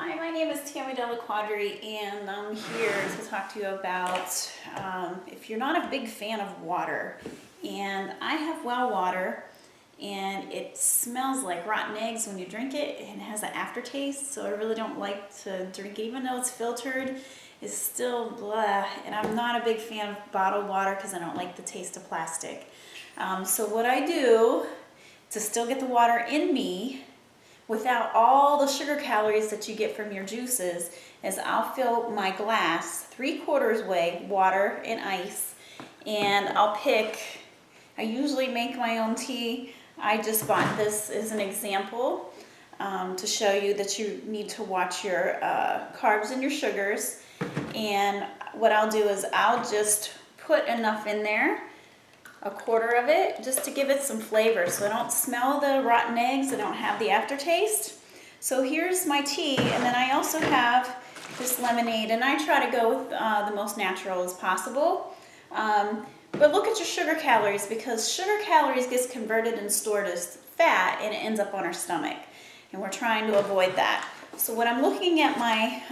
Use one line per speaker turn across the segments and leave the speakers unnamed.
Hi, my name is Tammy Della Quadri, and I'm here to talk to you about if you're not a big fan of water. And I have well water, and it smells like rotten eggs when you drink it, and it has an aftertaste, so I really don't like to drink it. Even though it's filtered, it's still blah, and I'm not a big fan of bottled water because I don't like the taste of plastic. So what I do to still get the water in me without all the sugar calories that you get from your juices is I'll fill my glass 3/4 way water and ice, and I usually make my own tea. I just bought this as an example to show you that you need to watch your carbs and your sugars. And what I'll do is I'll just put enough in there, 1/4 of it, just to give it some flavor so I don't smell the rotten eggs, I don't have the aftertaste. So here's my tea, and then I also have this lemonade, and I try to go with the most natural as possible. But look at your sugar calories, because sugar calories gets converted and stored as fat and it ends up on our stomach, and we're trying to avoid that. So when I'm looking at my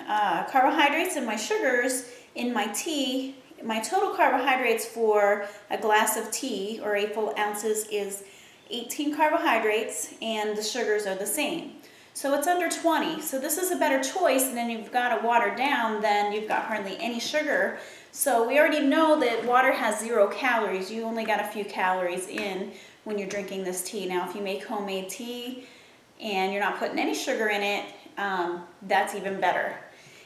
carbohydrates and my sugars in my tea, my total carbohydrates for a glass of tea, or 8 full ounces, is 18 carbohydrates, and the sugars are the same. So it's under 20. So this is a better choice, and then you've got it watered down, then you've got hardly any sugar. So we already know that water has 0 calories. You only got a few calories in when you're drinking this tea. Now if you make homemade tea and you're not putting any sugar in it, that's even better.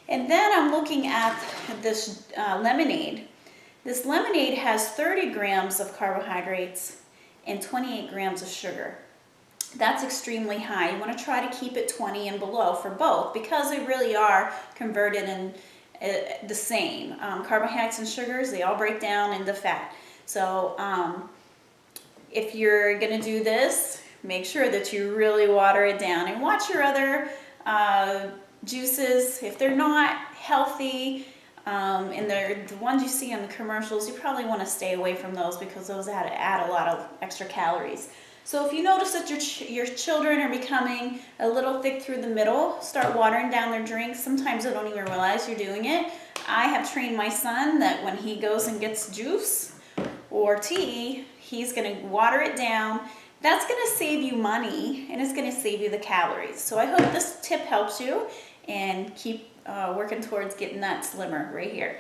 And then I'm looking at this lemonade. This lemonade has 30 grams of carbohydrates and 28 grams of sugar. That's extremely high. You want to try to keep it 20 and below for both, because they really are converted in the same. Carbohydrates and sugars, they all break down into fat. So if you're going to do this, make sure that you really water it down, and watch your other juices. If they're not healthy and they're the ones you see on the commercials, you probably want to stay away from those, because those add a lot of extra calories. So if you notice that your children are becoming a little thick through the middle, start watering down their drinks. Sometimes they don't even realize you're doing it. I have trained my son that when he goes and gets juice or tea, he's going to water it down. That's going to save you money, and it's going to save you the calories. So I hope this tip helps you, and keep working towards getting that slimmer right here.